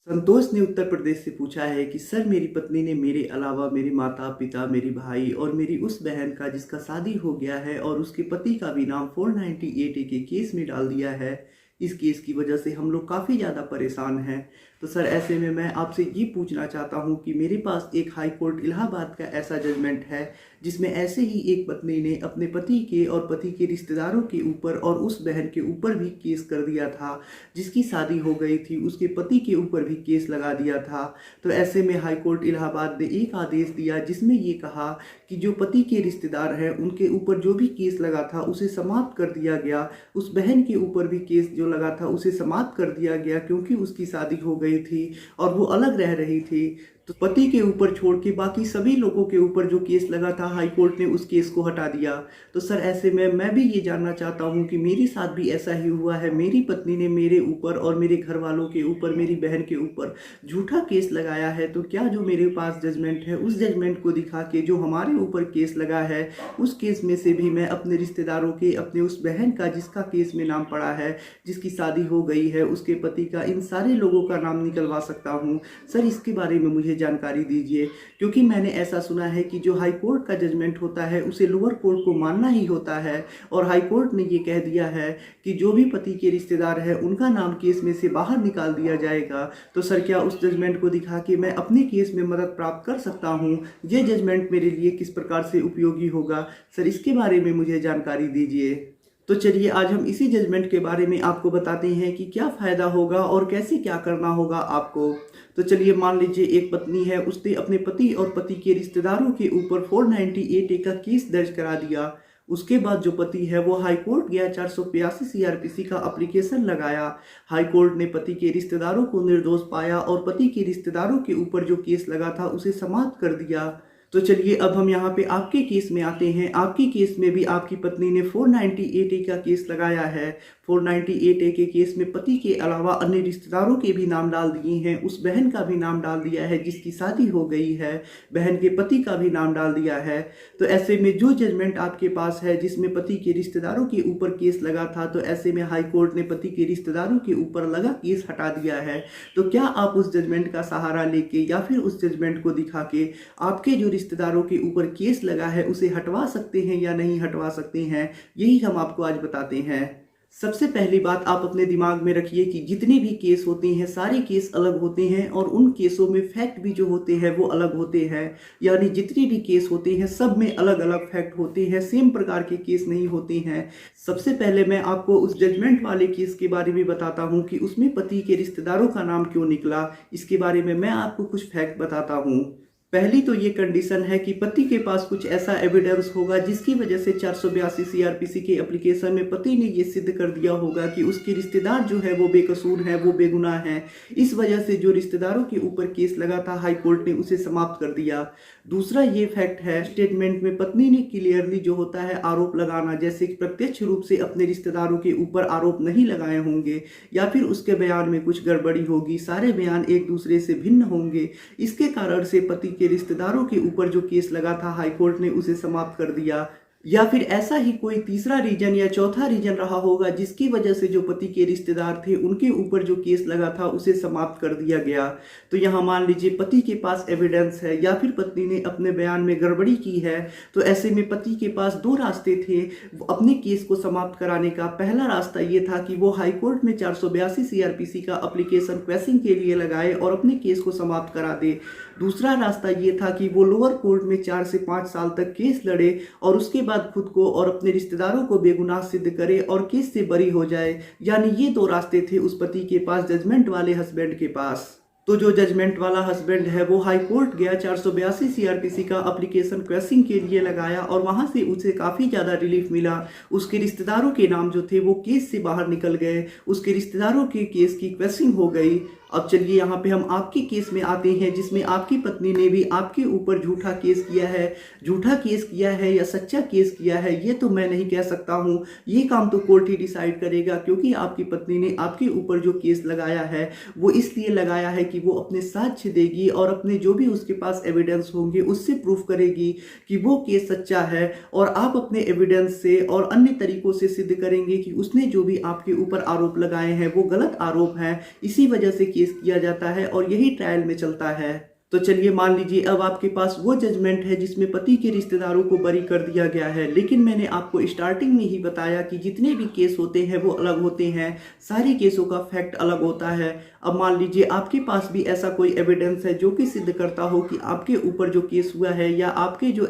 संतोष ने उत्तर प्रदेश से पूछा है कि सर, मेरी पत्नी ने मेरे अलावा मेरे माता पिता, मेरी भाई और मेरी उस बहन का जिसका शादी हो गया है और उसके पति का भी नाम 498 ए के केस में डाल दिया है। इस केस की वजह से हम लोग काफ़ी ज़्यादा परेशान हैं। तो सर, ऐसे में मैं आपसे ये पूछना चाहता हूँ कि मेरे पास एक हाई कोर्ट इलाहाबाद का ऐसा जजमेंट है जिसमें ऐसे ही एक पत्नी ने अपने पति के और पति के रिश्तेदारों के ऊपर और उस बहन के ऊपर भी केस कर दिया था। जिसकी शादी हो गई थी उसके पति के ऊपर भी केस लगा दिया था। तो ऐसे में हाई कोर्ट इलाहाबाद ने एक आदेश दिया जिसमें ये कहा कि जो पति के रिश्तेदार हैं उनके ऊपर जो भी केस लगा था उसे समाप्त कर दिया गया। उस बहन के ऊपर भी केस जो लगा था उसे समाप्त कर दिया गया क्योंकि उसकी शादी हो गई थी और वो अलग रह रही थी। तो पति के ऊपर छोड़ के बाकी सभी लोगों के ऊपर जो केस लगा था हाई कोर्ट ने उस केस को हटा दिया। तो सर, ऐसे में मैं भी ये जानना चाहता हूँ कि मेरे साथ भी ऐसा ही हुआ है। मेरी पत्नी ने मेरे ऊपर और मेरे घर वालों के ऊपर, मेरी बहन के ऊपर झूठा केस लगाया है। तो क्या जो मेरे पास जजमेंट है उस जजमेंट को दिखा के जो हमारे ऊपर केस लगा है उस केस में से भी मैं अपने रिश्तेदारों के, अपने उस बहन का जिसका केस में नाम पड़ा है, जिसकी शादी हो गई है, उसके पति का, इन सारे लोगों का नाम निकलवा सकता हूँ? सर, इसके बारे में मुझे जानकारी दीजिए, क्योंकि मैंने ऐसा सुना है कि जो हाई कोर्ट का जजमेंट होता है उसे लोअर कोर्ट को मानना ही होता है। और हाई कोर्ट ने ये कह दिया है कि जो भी पति के रिश्तेदार है उनका नाम केस में से बाहर निकाल दिया जाएगा। तो सर, क्या उस जजमेंट को दिखा के मैं अपने केस में मदद प्राप्त कर सकता हूँ? ये जजमेंट मेरे लिए किस प्रकार से उपयोगी होगा? सर, इसके बारे में मुझे जानकारी दीजिए। तो चलिए आज हम इसी जजमेंट के बारे में आपको बताते हैं कि क्या फ़ायदा होगा और कैसे क्या करना होगा आपको। तो चलिए, मान लीजिए एक पत्नी है, उसने अपने पति और पति के रिश्तेदारों के ऊपर 498 का केस दर्ज करा दिया। उसके बाद जो पति है वो हाई कोर्ट गया, 482 सीआरपीसी का एप्लीकेशन लगाया। हाई कोर्ट ने पति के रिश्तेदारों को निर्दोष पाया और पति के रिश्तेदारों के ऊपर जो केस लगा था उसे समाप्त कर दिया। तो चलिए अब हम यहाँ पे आपके केस में आते हैं। आपके केस में भी आपकी पत्नी ने 498 का केस लगाया है। 498 के केस में पति के अलावा अन्य रिश्तेदारों के भी नाम डाल दिए हैं। उस बहन का भी नाम डाल दिया है जिसकी शादी हो गई है, बहन के पति का भी नाम डाल दिया है। तो ऐसे में जो जजमेंट आपके पास है जिसमें पति के रिश्तेदारों के ऊपर केस लगा था, तो ऐसे में हाई कोर्ट ने पति के रिश्तेदारों के ऊपर लगा केस हटा दिया है। तो क्या आप उस जजमेंट का सहारा लेके या फिर उस जजमेंट को दिखा के आपके जो रिश्तेदारों के ऊपर केस लगा है उसे हटवा सकते हैं या नहीं हटवा सकते हैं? यही हम आपको आज बताते हैं। सबसे पहली बात आप अपने दिमाग में रखिए कि जितने भी केस होते हैं सारे केस अलग होते हैं और उन केसों में फैक्ट भी जो होते हैं वो अलग होते हैं। यानी जितने भी केस होते हैं सब में अलग अलग फैक्ट होते हैं, सेम प्रकार के केस नहीं होते हैं। सबसे पहले मैं आपको उस जजमेंट वाले केस के बारे में बताता हूँ कि उसमें पति के रिश्तेदारों का नाम क्यों निकला। इसके बारे में मैं आपको कुछ फैक्ट बताता हूँ। पहली तो ये कंडीशन है कि पति के पास कुछ ऐसा एविडेंस होगा जिसकी वजह से 482 सीआरपीसी के एप्लीकेशन में पति ने ये सिद्ध कर दिया होगा कि उसके रिश्तेदार जो है वो बेकसूर है, वो बेगुनाह है। इस वजह से जो रिश्तेदारों के ऊपर केस लगा था हाई कोर्ट ने उसे समाप्त कर दिया। दूसरा ये फैक्ट है, स्टेटमेंट में पत्नी ने क्लियरली जो होता है आरोप लगाना, जैसे कि प्रत्यक्ष रूप से अपने रिश्तेदारों के ऊपर आरोप नहीं लगाए होंगे या फिर उसके बयान में कुछ गड़बड़ी होगी, सारे बयान एक दूसरे से भिन्न होंगे। इसके कारण से पति के रिश्तेदारों के ऊपर जो केस लगा था हाई कोर्ट ने उसे समाप्त कर दिया। या फिर ऐसा ही कोई तीसरा रीजन या चौथा रीजन रहा होगा जिसकी वजह से जो पति के रिश्तेदार थे उनके ऊपर जो केस लगा था उसे समाप्त कर दिया गया। तो यहाँ मान लीजिए पति के पास एविडेंस है या फिर पत्नी ने अपने बयान में गड़बड़ी की है। तो ऐसे में पति के पास दो रास्ते थे अपने केस को समाप्त कराने का। पहला रास्ता ये था कि वो हाई कोर्ट में 482 सीआरपीसी का एप्लीकेशन क्वेश्चन के लिए लगाए और अपने केस को समाप्त करा दे। दूसरा रास्ता ये था कि वो लोअर कोर्ट में 4 से 5 साल तक केस लड़े और उसके बाद खुद को और अपने रिश्तेदारों को बेगुनाह सिद्ध करे और केस से बरी हो जाए। यानी ये दो रास्ते थे उस पति के पास, जजमेंट वाले हस्बैंड के पास। तो जो जजमेंट वाला हस्बैंड है वो हाई कोर्ट गया, 482 सीआरपीसी का एप्लीकेशन क्वेश्चन के लिए लगाया और वहां से उसे काफ़ी ज़्यादा रिलीफ मिला। उसके रिश्तेदारों के नाम जो थे वो केस से बाहर निकल गए, उसके रिश्तेदारों के केस की क्वेश्चन हो गई। अब चलिए यहाँ पे हम आपके केस में आते हैं जिसमें आपकी पत्नी ने भी आपके ऊपर झूठा केस किया है। झूठा केस किया है या सच्चा केस किया है ये तो मैं नहीं कह सकता हूँ, ये काम तो कोर्ट ही डिसाइड करेगा। क्योंकि आपकी पत्नी ने आपके ऊपर जो केस लगाया है वो इसलिए लगाया है कि वो अपने साक्ष्य देगी और अपने जो भी उसके पास एविडेंस होंगे उससे प्रूफ करेगी कि वो केस सच्चा है। और आप अपने एविडेंस से और अन्य तरीकों से सिद्ध करेंगे कि उसने जो भी आपके ऊपर आरोप लगाए हैं वो गलत आरोप हैं, इसी वजह से केस केस किया जाता है और यही ट्रायल में चलता है। तो चलिए मान लीजिए अब आपके पास वो जजमेंट है जिसमें पति के रिश्तेदारों को बरी कर दिया गया है, लेकिन मैंने आपको स्टार्टिंग में ही बताया कि जितने भी केस होते हैं वो अलग होते हैं, सारे केसों का फैक्ट अलग होता है। अब मान लीजिए आपके पास भी ऐसा कोई एविडेंस है जो कि सिद्ध करता हो कि आपके ऊपर जो केस हुआ है या आपके जो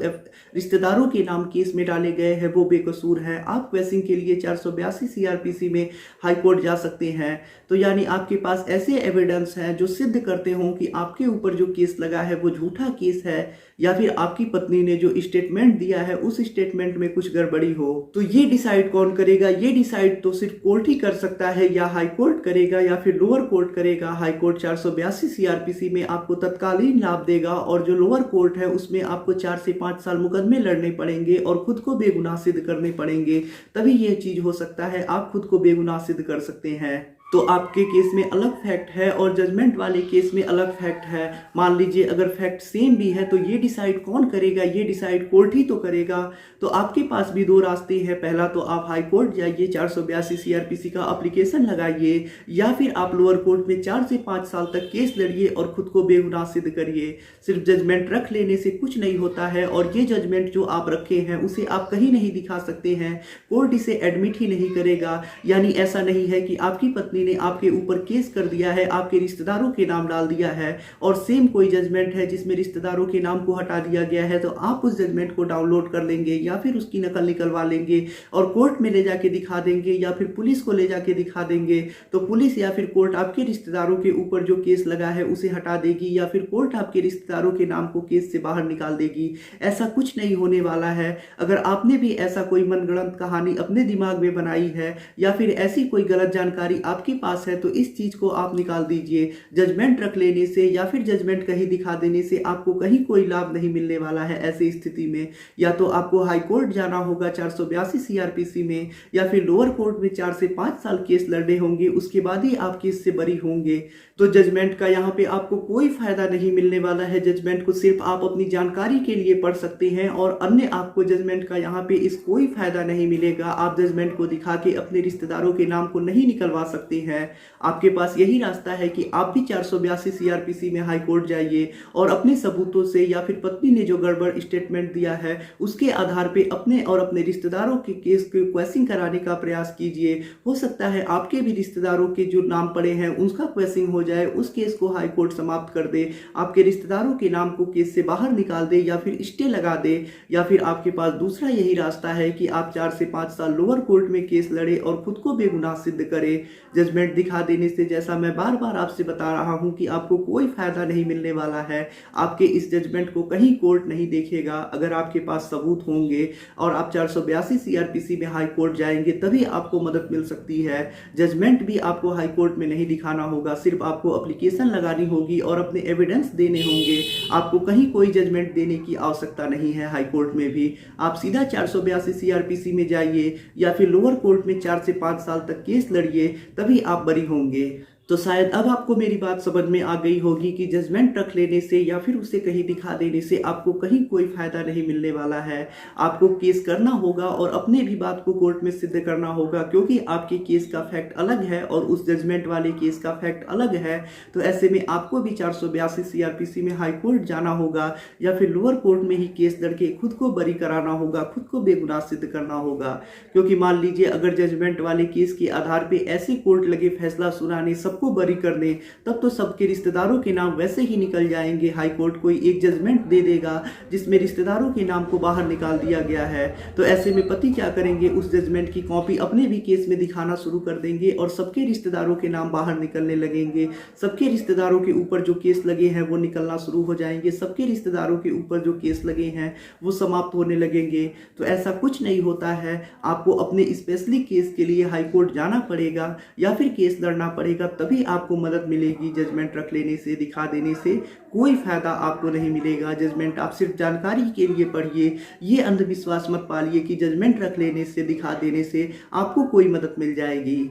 रिश्तेदारों के नाम केस में डाले गए हैं वो बेकसूर है, आप क्वेश्चन के लिए 482 सीआरपीसी में हाई कोर्ट जा सकते हैं। तो यानी आपके पास ऐसे एविडेंस हैं जो सिद्ध करते हों कि आपके ऊपर जो केस लगा है वो झूठा केस है, या फिर आपकी पत्नी ने जो स्टेटमेंट दिया है उस स्टेटमेंट में कुछ गड़बड़ी हो। तो ये डिसाइड कौन करेगा? ये डिसाइड तो सिर्फ कोर्ट ही कर सकता है, या हाई कोर्ट करेगा या फिर लोअर कोर्ट करेगा। हाई कोर्ट 482 सीआरपीसी में आपको तत्कालीन लाभ देगा और जो लोअर कोर्ट है उसमें आपको 4 से 5 साल मुकदमे लड़ने पड़ेंगे और खुद को बेगुनाह सिद्ध करने पड़ेंगे, तभी यह चीज हो सकता है, आप खुद को बेगुनाह सिद्ध कर सकते हैं। तो आपके केस में अलग फैक्ट है और जजमेंट वाले केस में अलग फैक्ट है। मान लीजिए अगर फैक्ट सेम भी है तो ये डिसाइड कौन करेगा? ये डिसाइड कोर्ट ही तो करेगा। तो आपके पास भी दो रास्ते हैं, पहला तो आप हाई कोर्ट जाइए, 482 सीआरपीसी का एप्लीकेशन लगाइए, या फिर आप लोअर कोर्ट में 4 से 5 साल तक केस लड़िए और खुद को बेगुनाह सिद्ध करिए। सिर्फ जजमेंट रख लेने से कुछ नहीं होता है, और ये जजमेंट जो आप रखे हैं उसे आप कहीं नहीं दिखा सकते हैं, कोर्ट इसे एडमिट ही नहीं करेगा। यानी ऐसा नहीं है कि आपकी पत्नी ने आपके ऊपर केस कर दिया है, आपके रिश्तेदारों के नाम डाल दिया है और सेम कोई जजमेंट है जिसमें रिश्तेदारों के नाम को हटा दिया गया है, तो आप उस जजमेंट को डाउनलोड कर लेंगे या फिर उसकी नकल निकलवा लेंगे और कोर्ट में ले जाके दिखा देंगे या फिर पुलिस को ले जाके दिखा देंगे। तो पुलिस या फिर कोर्ट आपके रिश्तेदारों के ऊपर जो केस लगा है उसे हटा देगी, या फिर कोर्ट आपके रिश्तेदारों के नाम को केस से बाहर निकाल देगी। ऐसा कुछ नहीं होने वाला है। अगर आपने भी ऐसा कोई मनगढ़ंत कहानी अपने दिमाग में बनाई है या फिर ऐसी कोई गलत जानकारी आपके पास है तो इस चीज को आप निकाल दीजिए। जजमेंट रख लेने से या फिर जजमेंट कहीं दिखा देने से आपको कहीं कोई लाभ नहीं मिलने वाला है। ऐसी स्थिति में या तो आपको हाई कोर्ट जाना होगा 482 सीआरपीसी में, या फिर लोअर कोर्ट में 4 से 5 साल केस लड़ने होंगे, उसके बाद ही आप केस से बरी होंगे। तो जजमेंट का यहाँ पे आपको कोई फायदा नहीं मिलने वाला है। जजमेंट को सिर्फ आप अपनी जानकारी के लिए पढ़ सकते हैं और अन्य आपको जजमेंट का यहाँ पे इस कोई फायदा नहीं मिलेगा। आप जजमेंट को दिखा के अपने रिश्तेदारों के नाम को नहीं निकलवा सकते हैं। आपके पास यही रास्ता है कि आप भी 482 सीआरपीसी में हाई कोर्ट जाइए और अपने सबूतों से या फिर पत्नी ने जो गड़बड़ स्टेटमेंट दिया है उसके आधार पे अपने और अपने रिश्तेदारों के केस को क्वेश्चन कराने का प्रयास कीजिए। हो सकता है आपके भी रिश्तेदारों के जो नाम पड़े हैं उसका क्वेश्चन हो जाए, उस केस को हाई कोर्ट समाप्त कर दे, आपके रिश्तेदारों के नाम को केस से बाहर निकाल दे या फिर स्टे लगा दे। या फिर आपके पास दूसरा यही रास्ता है कि आप 4 से 5 साल लोअर कोर्ट में केस लड़े और खुद को बेगुनाह सिद्ध करे। जजमेंट दिखा देने से, जैसा मैं बार बार आपसे बता रहा हूं, कि आपको कोई फायदा नहीं मिलने वाला है। आपके इस जजमेंट को कहीं कोर्ट नहीं देखेगा। अगर आपके पास सबूत होंगे और आप 482 सीआरपीसी में हाई कोर्ट जाएंगे तभी आपको मदद मिल सकती है। जजमेंट भी आपको हाई कोर्ट में नहीं दिखाना होगा, सिर्फ आपको एप्लीकेशन लगानी होगी और अपने एविडेंस देने होंगे। आपको कहीं कोई जजमेंट देने की आवश्यकता नहीं है। हाई कोर्ट में भी आप सीधा 482 सीआरपीसी में जाइए या फिर लोअर कोर्ट में 4 से 5 साल तक केस लड़िए, तभी आप बरी होंगे। तो शायद अब आपको मेरी बात समझ में आ गई होगी कि जजमेंट रख लेने से या फिर उसे कहीं दिखा देने से आपको कहीं कोई फायदा नहीं मिलने वाला है। आपको केस करना होगा और अपने भी बात को कोर्ट में सिद्ध करना होगा, क्योंकि आपके केस का फैक्ट अलग है और उस जजमेंट वाले केस का फैक्ट अलग है। तो ऐसे में आपको भी 482 सीआरपीसी में हाई कोर्ट जाना होगा या फिर लोअर कोर्ट में ही केस लड़के खुद को बरी कराना होगा, खुद को बेगुनाह सिद्ध करना होगा। क्योंकि मान लीजिए अगर जजमेंट वाले केस के आधार पर ऐसे कोर्ट लगे फैसला सुनाने, सबको बरी कर दे, तब तो सबके रिश्तेदारों के नाम वैसे ही निकल जाएंगे। हाई कोर्ट कोई एक जजमेंट दे देगा जिसमें रिश्तेदारों के नाम को बाहर निकाल दिया गया है। तो ऐसे में पति क्या करेंगे, उस जजमेंट की कॉपी अपने भी केस में दिखाना शुरू कर देंगे और सबके रिश्तेदारों के नाम बाहर निकलने लगेंगे। सबके रिश्तेदारों के ऊपर जो केस लगे हैं वो निकलना शुरू हो जाएंगे। सबके रिश्तेदारों के ऊपर जो केस लगे हैं वो समाप्त होने लगेंगे। तो ऐसा कुछ नहीं होता है। आपको अपने स्पेशली केस के लिए हाई कोर्ट जाना पड़ेगा या फिर केस लड़ना पड़ेगा, तभी आपको मदद मिलेगी। जजमेंट रख लेने से, दिखा देने से कोई फायदा आपको नहीं मिलेगा। जजमेंट आप सिर्फ जानकारी के लिए पढ़िए। ये अंधविश्वास मत पालिए कि जजमेंट रख लेने से, दिखा देने से आपको कोई मदद मिल जाएगी।